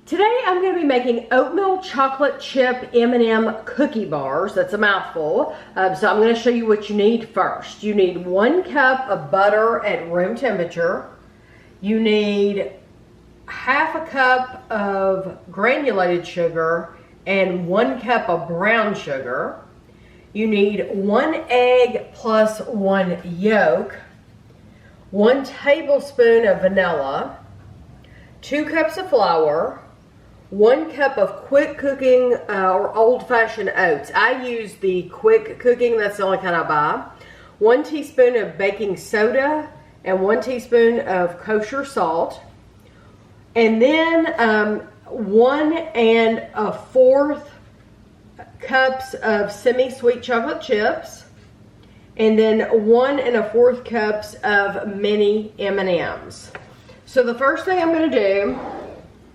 Today I'm going to be making oatmeal chocolate chip M&M cookie bars. That's a mouthful. So I'm going to show you what you need first. You need 1 cup of butter at room temperature. You need ½ a cup of granulated sugar and 1 cup of brown sugar. You need 1 egg plus 1 yolk, 1 tablespoon of vanilla, 2 cups of flour, 1 cup of quick cooking or old-fashioned oats. I use the quick cooking, that's the only kind I buy. 1 teaspoon of baking soda and 1 teaspoon of kosher salt. And then 1 1/4 cups of semi-sweet chocolate chips. And then 1 1/4 cups of mini M&Ms. So the first thing I'm going to do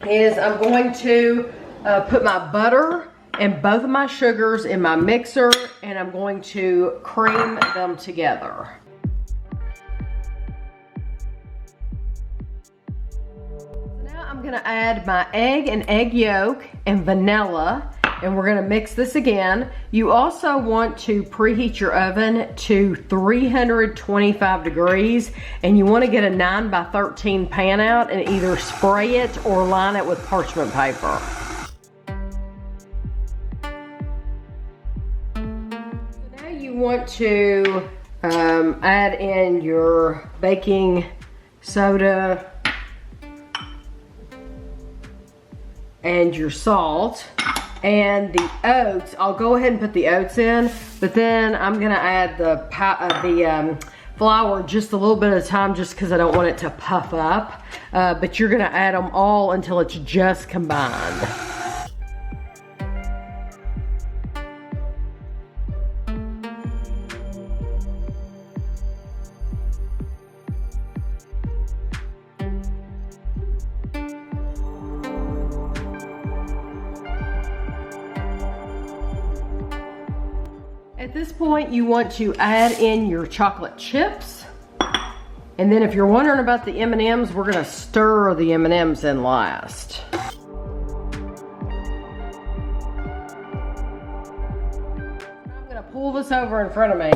is I'm going to put my butter and both of my sugars in my mixer, and I'm going to cream them together. So now I'm going to add my egg and egg yolk and vanilla, and we're going to mix this again. You also want to preheat your oven to 325 degrees, and you want to get a 9x13 pan out and either spray it or line it with parchment paper. So now you want to add in your baking soda and your salt. And the oats, I'll go ahead and put the oats in, but then I'm gonna add the flour just a little bit at a time, just because I don't want it to puff up. But you're gonna add them all until it's just combined. At this point, you want to add in your chocolate chips. And then if you're wondering about the M&Ms, we're gonna stir the M&Ms in last. I'm gonna pull this over in front of me.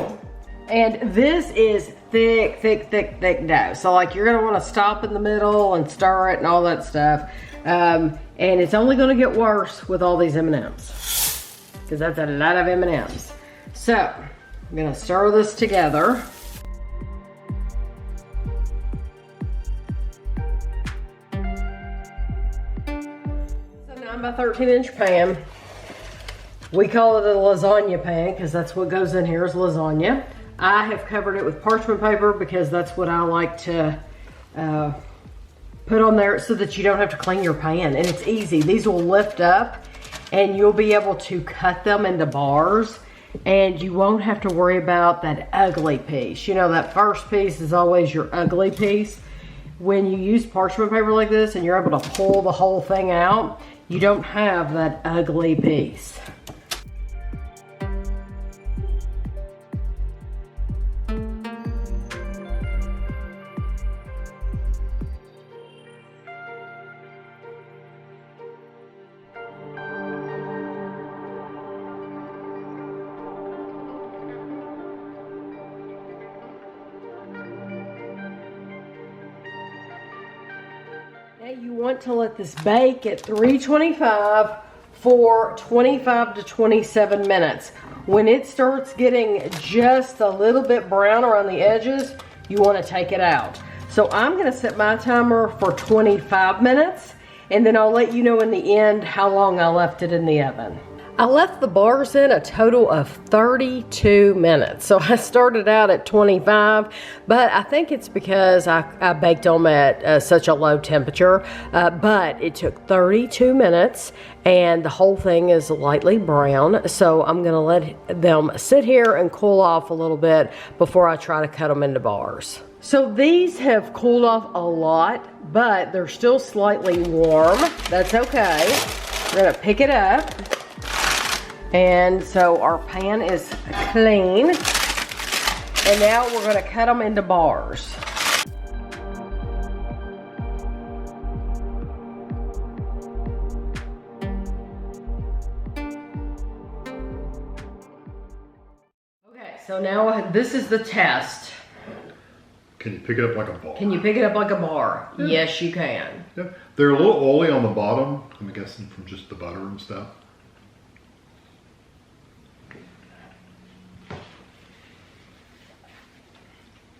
And this is thick, thick, thick, thick dough. So like you're gonna wanna stop in the middle and stir it and all that stuff. And it's only gonna get worse with all these M&Ms, because that's a lot of M&Ms. So, I'm gonna stir this together. It's a 9x13 pan. We call it a lasagna pan because that's what goes in here is lasagna. I have covered it with parchment paper because that's what I like to put on there so that you don't have to clean your pan. And it's easy. These will lift up and you'll be able to cut them into bars. And you won't have to worry about that ugly piece. You know, that first piece is always your ugly piece. When you use parchment paper like this and you're able to pull the whole thing out, you don't have that ugly piece. You want to let this bake at 325 for 25 to 27 minutes. When it starts getting just a little bit brown around the edges, you want to take it out. So I'm going to set my timer for 25 minutes, and then I'll let you know in the end how long I left it in the oven. I left the bars in a total of 32 minutes. So I started out at 25, but I think it's because I baked them at such a low temperature. But it took 32 minutes and the whole thing is lightly brown. So I'm gonna let them sit here and cool off a little bit before I try to cut them into bars. So these have cooled off a lot, but they're still slightly warm. That's okay. We're gonna pick it up. And so our pan is clean. And now we're going to cut them into bars. so now this is the test. Can you pick it up like a bar? Can you pick it up like a bar? Yeah. Yes, you can. Yeah. They're a little oily on the bottom. I'm guessing from just the butter and stuff.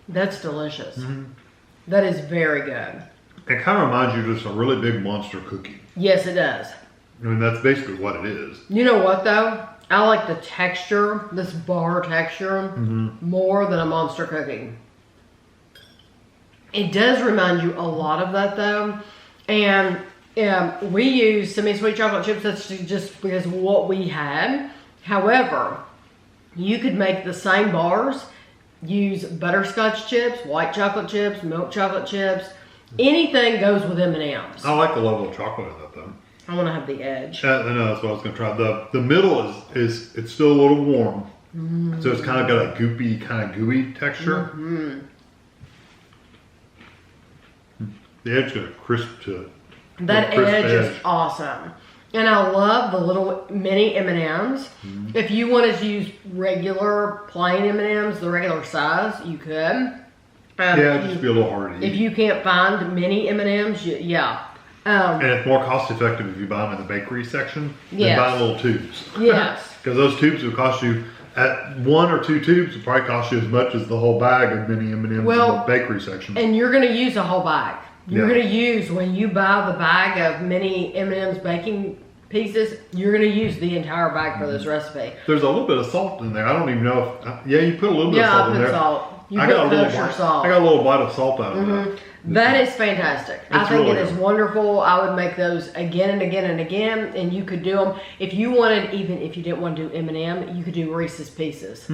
That's delicious. That is very good. It kind of reminds you of just a really big monster cookie. Yes, it does. I mean, that's basically what it is. You know what, though? I like the texture, this bar texture, more than a monster cookie. It does remind you a lot of that, though. And we use semi-sweet chocolate chips. That's just because of what we had. However, you could make the same bars. Use butterscotch chips, white chocolate chips, milk chocolate chips. Anything goes with M&M's. I like the level of chocolate in that, though. I want to have the edge. I know, that's what I was going to try. The middle is it's still a little warm. So it's kind of got a goopy, kind of gooey texture. The edge got a crisp to it. That edge is awesome. And I love the little mini M&Ms. If you wanted to use regular plain M&Ms, the regular size, you could. Yeah, it'd just be a little hard to eat. If you can't find mini M&Ms, yeah. And it's more cost effective if you buy them in the bakery section than buying little tubes. Yes. Because those tubes will cost you, at 1 or 2 tubes, will probably cost you as much as the whole bag of mini M&Ms in the bakery section. And you're going to use a whole bag. You're going to use, when you buy the bag of mini M&M's baking pieces, you're going to use the entire bag for this recipe. There's a little bit of salt in there. I don't even know if, you put a little bit of salt in there. Salt. You I got a little bite of salt out of that. That is fantastic. I think really it is wonderful. I would make those again and again and again, and you could do them. If you wanted, even if you didn't want to do M&M, you could do Reese's Pieces.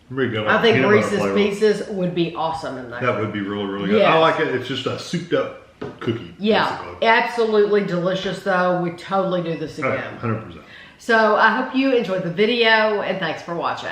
Very good. I think Reese's Pieces would be awesome in there. That would be really, really good. Yes. I like it. It's just a souped up cookie. Yeah, basically. Absolutely delicious though. We totally do this again. 100%. So I hope you enjoyed the video, and thanks for watching.